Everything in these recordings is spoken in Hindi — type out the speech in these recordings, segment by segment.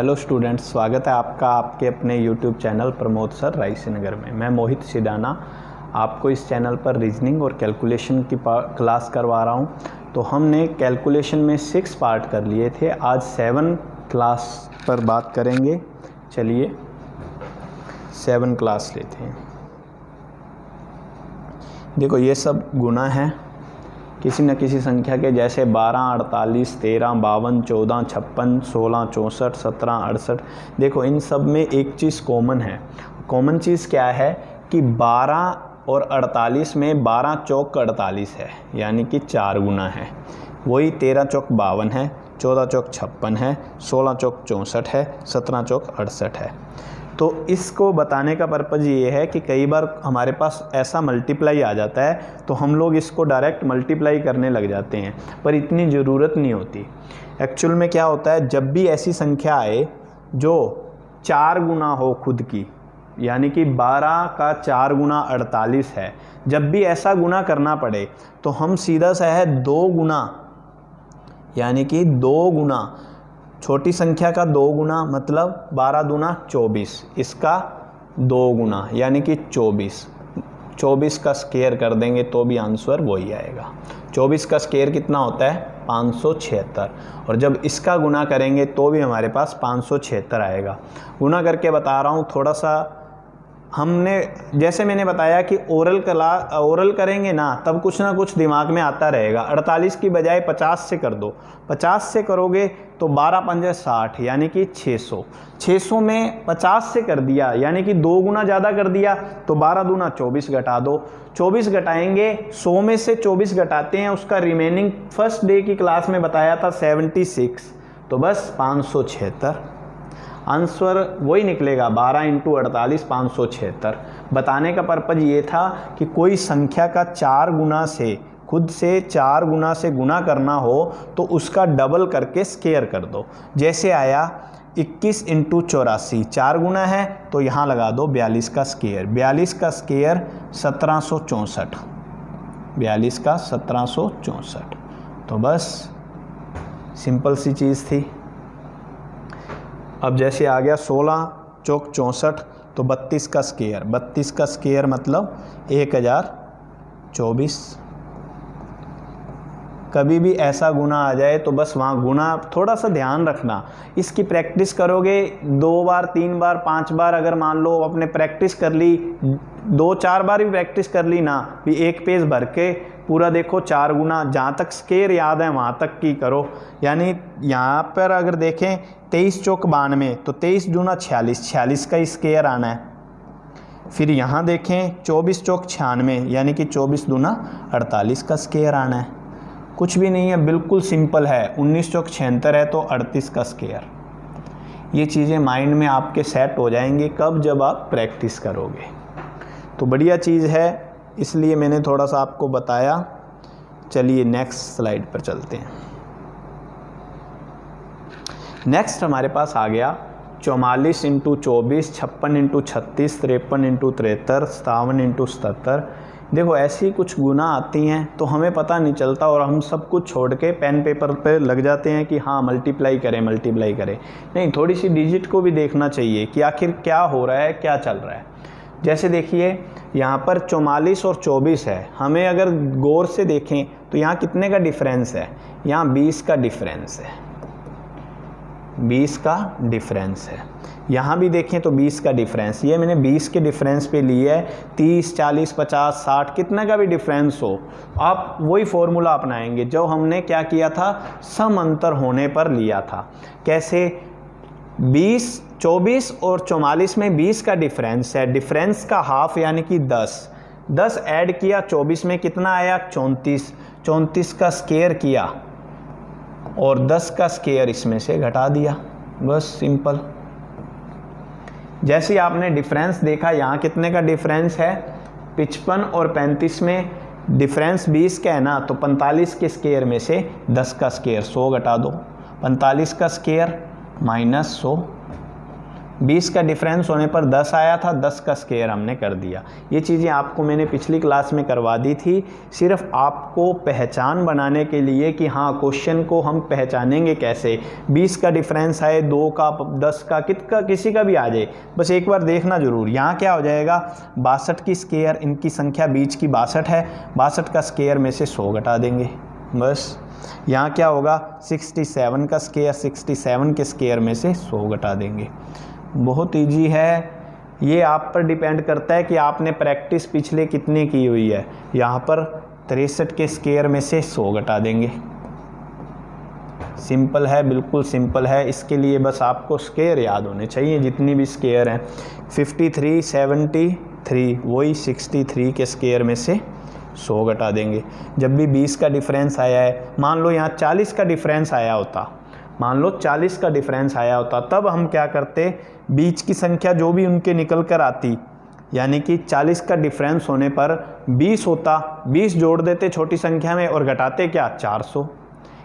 हेलो स्टूडेंट्स, स्वागत है आपका आपके अपने यूट्यूब चैनल प्रमोद सर रायसीनगर में। मैं मोहित सिडाना आपको इस चैनल पर रीजनिंग और कैलकुलेशन की क्लास करवा रहा हूं। तो हमने कैलकुलेशन में 6 पार्ट कर लिए थे, आज 7 क्लास पर बात करेंगे। चलिए 7 क्लास लेते हैं। देखो ये सब गुना है किसी न किसी संख्या के, जैसे 12, 48, 13, 52, 14, 56, 16, 64, 17, 68। देखो इन सब में एक चीज़ कॉमन है। कॉमन चीज़ क्या है कि 12 और 48 में 12 चौक 48 है, यानी कि 4 गुना है। वही 13 चौक 52 है, 14 चौक 56 है, 16 चौक 64 है, 17 चौक 68 है। तो इसको बताने का पर्पज़ ये है कि कई बार हमारे पास ऐसा मल्टीप्लाई आ जाता है तो हम लोग इसको डायरेक्ट मल्टीप्लाई करने लग जाते हैं, पर इतनी ज़रूरत नहीं होती। एक्चुअल में क्या होता है, जब भी ऐसी संख्या आए जो 4 गुना हो खुद की, यानी कि 12 का 4 गुना 48 है, जब भी ऐसा गुना करना पड़े तो हम सीधा सा है 2 गुना, यानी कि 2 गुना, छोटी संख्या का 2 गुना मतलब 12 दूना 24, इसका 2 गुना यानी कि 24 का स्क्वायर कर देंगे तो भी आंसर वही आएगा। 24 का स्क्वायर कितना होता है 576, और जब इसका गुना करेंगे तो भी हमारे पास 576 आएगा। गुना करके बता रहा हूँ थोड़ा सा। हमने जैसे मैंने बताया कि ओरल करेंगे ना, तब कुछ ना कुछ दिमाग में आता रहेगा। 48 की बजाय 50 से कर दो, 50 से करोगे तो 12 पंजे 60 यानी कि 600। 600 में 50 से कर दिया यानी कि 2 गुना ज़्यादा कर दिया, तो 12 दूना 24 घटा दो। 24 घटाएंगे, 100 में से 24 घटाते हैं, उसका रिमेनिंग फर्स्ट डे की क्लास में बताया था 76, तो बस 576 आंसर वही निकलेगा। 12 इंटू 48 576। बताने का पर्पज़ ये था कि कोई संख्या का 4 गुना से, खुद से 4 गुना से गुना करना हो तो उसका डबल करके स्क्वायर कर दो। जैसे आया 21 इंटू 84, 4 गुना है तो यहाँ लगा दो 42 का स्क्वायर। 42 का स्क्वायर 1764, 42 का 1764। तो बस सिंपल सी चीज़ थी। अब जैसे आ गया 16 चौक 64, तो 32 का स्क्वायर, 32 का स्क्वायर मतलब 1024। कभी भी ऐसा गुना आ जाए तो बस वहाँ गुना थोड़ा सा ध्यान रखना। इसकी प्रैक्टिस करोगे 2 बार 3 बार 5 बार, अगर मान लो अपने प्रैक्टिस कर ली, 2-4 बार भी प्रैक्टिस कर ली ना, भी एक पेज भर के पूरा देखो 4 गुना, जहाँ तक स्क्वायर याद है वहाँ तक की करो। यानी यहाँ पर अगर देखें 23 चौक 92, तो 23 दूना 46, 46 का स्क्वायर आना है। फिर यहाँ देखें 24 चौक 96, यानी कि 24 दूना 48 का स्क्वायर आना है। कुछ भी नहीं है, बिल्कुल सिंपल है। 19 चौक 76 है तो 38 का स्क्वायर। ये चीज़ें माइंड में आपके सेट हो जाएंगी कब, जब आप प्रैक्टिस करोगे। तो बढ़िया चीज़ है, इसलिए मैंने थोड़ा सा आपको बताया। चलिए नेक्स्ट स्लाइड पर चलते हैं। नेक्स्ट हमारे पास आ गया 44 इंटू 24, 56 इंटू 36, 53 इंटू 73, 57 इंटू 77। देखो ऐसी कुछ गुना आती हैं तो हमें पता नहीं चलता, और हम सब कुछ छोड़ के पेन पेपर पे लग जाते हैं कि हाँ मल्टीप्लाई करें। नहीं, थोड़ी सी डिजिट को भी देखना चाहिए कि आखिर क्या हो रहा है, क्या चल रहा है। जैसे देखिए यहाँ पर 44 और 24 है, हमें अगर गौर से देखें तो यहाँ कितने का डिफरेंस है, यहाँ 20 का डिफरेंस है, 20 का डिफरेंस है। यहाँ भी देखें तो 20 का डिफरेंस, ये मैंने 20 के डिफरेंस पे लिया है। 30, 40, 50, 60 कितना का भी डिफरेंस हो, आप वही फॉर्मूला अपनाएंगे जो हमने क्या किया था, सम अंतर होने पर लिया था। कैसे, 24 और 44 में 20 का डिफरेंस है, डिफरेंस का हाफ यानी कि 10 ऐड किया, 24 में कितना आया 34 का स्क्वायर किया और 10 का स्क्वायर इसमें से घटा दिया। बस सिंपल। जैसे आपने डिफरेंस देखा, यहाँ कितने का डिफरेंस है, 55 और 35 में डिफरेंस 20 का है ना, तो 45 के स्क्वायर में से 10 का स्क्वायर 100 घटा दो। 45 का स्क्वायर -100, 20 का डिफरेंस होने पर 10 आया था, 10 का स्क्वायर हमने कर दिया। ये चीज़ें आपको मैंने पिछली क्लास में करवा दी थी, सिर्फ आपको पहचान बनाने के लिए कि हाँ क्वेश्चन को हम पहचानेंगे कैसे। 20 का डिफरेंस है, 2 का, 10 का, किसी का भी आ जाए, बस एक बार देखना जरूर। यहाँ क्या हो जाएगा, 62 की स्क्वायर, इनकी संख्या बीच की 62 है, 62 का स्क्वायर में से 100 घटा देंगे बस। यहाँ क्या होगा, 67 का स्क्वायर, 67 के स्क्वायर में से 100 घटा देंगे। बहुत इजी है, ये आप पर डिपेंड करता है कि आपने प्रैक्टिस पिछले कितने की हुई है। यहाँ पर 63 के स्क्वायर में से 100 घटा देंगे। सिंपल है, बिल्कुल सिंपल है। इसके लिए बस आपको स्क्वायर याद होने चाहिए, जितनी भी स्क्वायर हैं। 53, 73, वही 63 के स्क्वायर में से 100 घटा देंगे। जब भी 20 का डिफरेंस आया है, मान लो यहाँ 40 का डिफरेंस आया होता, मान लो 40 का डिफरेंस आया होता, तब हम क्या करते, बीच की संख्या जो भी उनके निकल कर आती, यानी कि 40 का डिफरेंस होने पर 20 होता, 20 जोड़ देते छोटी संख्या में और घटाते क्या, 400।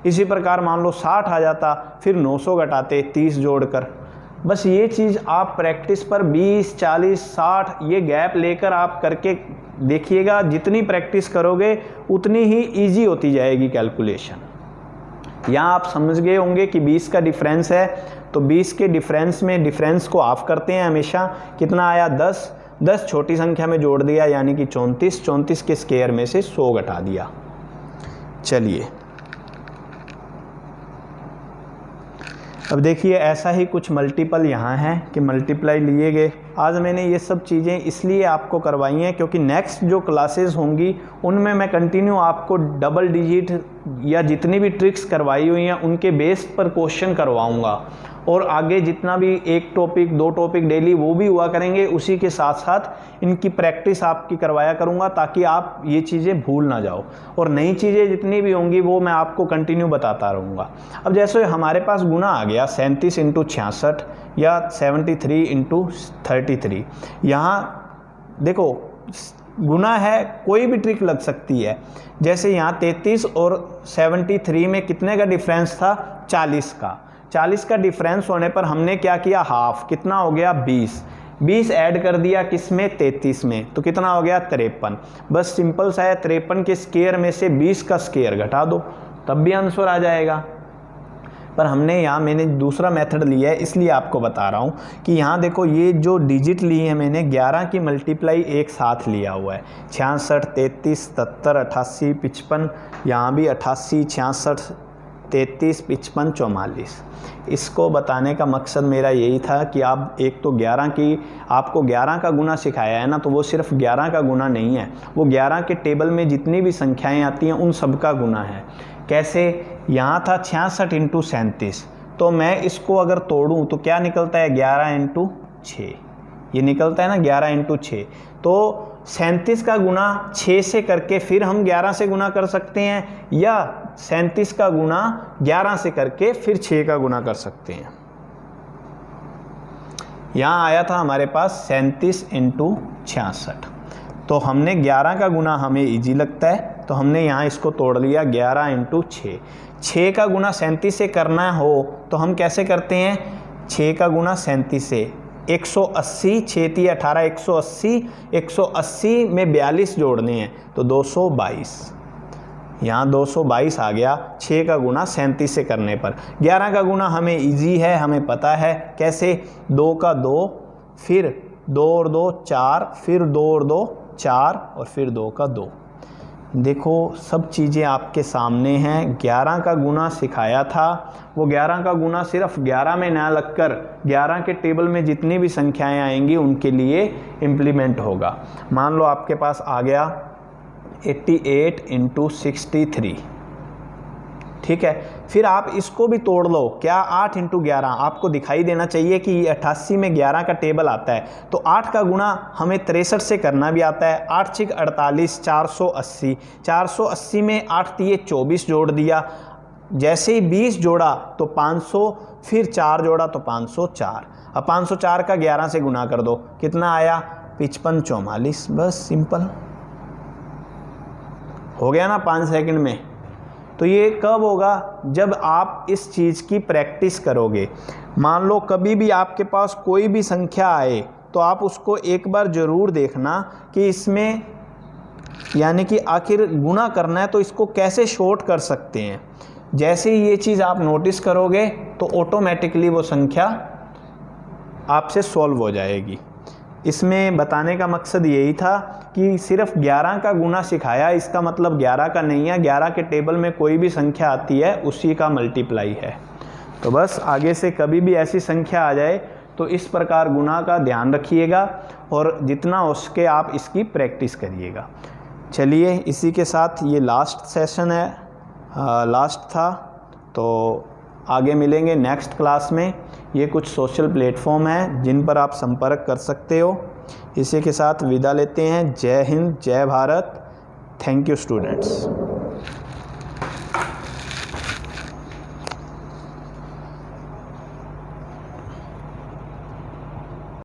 इसी प्रकार मान लो 60 आ जाता, फिर 900 घटाते 30 जोड़कर। बस ये चीज़ आप प्रैक्टिस पर 20, 40, 60 ये गैप लेकर आप करके देखिएगा। जितनी प्रैक्टिस करोगे उतनी ही ईजी होती जाएगी कैलकुलेशन। यहाँ आप समझ गए होंगे कि 20 का डिफरेंस है, तो 20 के डिफरेंस में डिफरेंस को हाफ करते हैं हमेशा। कितना आया, 10, 10 छोटी संख्या में जोड़ दिया यानी कि 34, 34 के स्क्वायर में से 100 घटा दिया। चलिए अब देखिए, ऐसा ही कुछ मल्टीपल यहाँ है कि मल्टीप्लाई लिए गए। आज मैंने ये सब चीज़ें इसलिए आपको करवाई हैं क्योंकि नेक्स्ट जो क्लासेस होंगी उनमें मैं कंटिन्यू आपको डबल डिजिट या जितनी भी ट्रिक्स करवाई हुई हैं उनके बेस पर क्वेश्चन करवाऊंगा। और आगे जितना भी 1 टॉपिक 2 टॉपिक डेली वो भी हुआ करेंगे, उसी के साथ साथ इनकी प्रैक्टिस आपकी करवाया करूंगा ताकि आप ये चीज़ें भूल ना जाओ। और नई चीज़ें जितनी भी होंगी वो मैं आपको कंटिन्यू बताता रहूँगा। अब जैसे हमारे पास गुना आ गया 37 × 66 या 73 × 33। यहाँ देखो गुना है, कोई भी ट्रिक लग सकती है। जैसे यहाँ 33 और 73 में कितने का डिफरेंस था, 40 का। 40 का डिफरेंस होने पर हमने क्या किया, हाफ, कितना हो गया, 20। 20 ऐड कर दिया किसमें, 33 में, तो कितना हो गया, 53। बस सिंपल सा है, 53 के स्क्वायर में से 20 का स्क्वायर घटा दो, तब भी आंसर आ जाएगा। पर हमने यहाँ, मैंने दूसरा मेथड लिया है इसलिए आपको बता रहा हूँ कि यहाँ देखो ये जो डिजिट लिए हैं मैंने 11 की मल्टीप्लाई एक साथ लिया हुआ है। 66, 33, 77, 88, 55, यहाँ भी 88, 66, 33, 55, 44। इसको बताने का मकसद मेरा यही था कि आप एक तो 11 की, आपको 11 का गुना सिखाया है ना, तो वो सिर्फ 11 का गुना नहीं है, वो 11 के टेबल में जितनी भी संख्याएं आती हैं उन सब का गुना है। कैसे, यहाँ था 66 × 37, तो मैं इसको अगर तोड़ूं तो क्या निकलता है, 11 × 6, ये निकलता है ना 11 × 6। तो 37 का गुना 6 से करके फिर हम 11 से गुना कर सकते हैं, या 37 का गुना 11 से करके फिर 6 का गुना कर सकते हैं। यहाँ आया था हमारे पास 37 × 66, तो हमने 11 का गुना हमें इजी लगता है तो हमने यहाँ इसको तोड़ लिया 11 × 6। 6 का गुना 37 से करना हो तो हम कैसे करते हैं, 6 का गुना 37 से 180, 6 × 18, 180, 180 में 42 जोड़ने हैं तो 222। यहाँ 222 आ गया 6 का गुना 37 से करने पर। 11 का गुना हमें इजी है, हमें पता है कैसे, 2 का 2, फिर 2 और 2 4, फिर 2 और 2 4 और फिर 2 का 2। देखो सब चीज़ें आपके सामने हैं। 11 का गुना सिखाया था, वो 11 का गुना सिर्फ 11 में ना लगकर 11 के टेबल में जितनी भी संख्याएं आएंगी उनके लिए इम्प्लीमेंट होगा। मान लो आपके पास आ गया 88 × 63, ठीक है। फिर आप इसको भी तोड़ लो, क्या 8 × 11, आपको दिखाई देना चाहिए कि 88 में 11 का टेबल आता है, तो 8 का गुना हमें 63 से करना भी आता है। 8 × 6 = 48, 480, 480 में 8 दिए 24 जोड़ दिया, जैसे ही 20 जोड़ा तो 500, फिर 4 जोड़ा तो 504। अब 504 का 11 से गुना कर दो, कितना आया, 55, 44। बस सिंपल हो गया ना, 5 सेकंड में। तो ये कब होगा, जब आप इस चीज़ की प्रैक्टिस करोगे। मान लो कभी भी आपके पास कोई भी संख्या आए तो आप उसको एक बार ज़रूर देखना कि इसमें यानी कि आखिर गुणा करना है तो इसको कैसे शॉर्ट कर सकते हैं। जैसे ही ये चीज़ आप नोटिस करोगे तो ऑटोमेटिकली वो संख्या आपसे सॉल्व हो जाएगी। इसमें बताने का मकसद यही था कि सिर्फ 11 का गुना सिखाया, इसका मतलब 11 का नहीं है। 11 के टेबल में कोई भी संख्या आती है उसी का मल्टीप्लाई है। तो बस आगे से कभी भी ऐसी संख्या आ जाए तो इस प्रकार गुना का ध्यान रखिएगा और जितना हो सके आप इसकी प्रैक्टिस करिएगा। चलिए इसी के साथ ये लास्ट सेशन है, लास्ट था। तो आगे मिलेंगे नेक्स्ट क्लास में। ये कुछ सोशल प्लेटफॉर्म हैं जिन पर आप संपर्क कर सकते हो। इसी के साथ विदा लेते हैं। जय हिंद, जय भारत। Thank you students.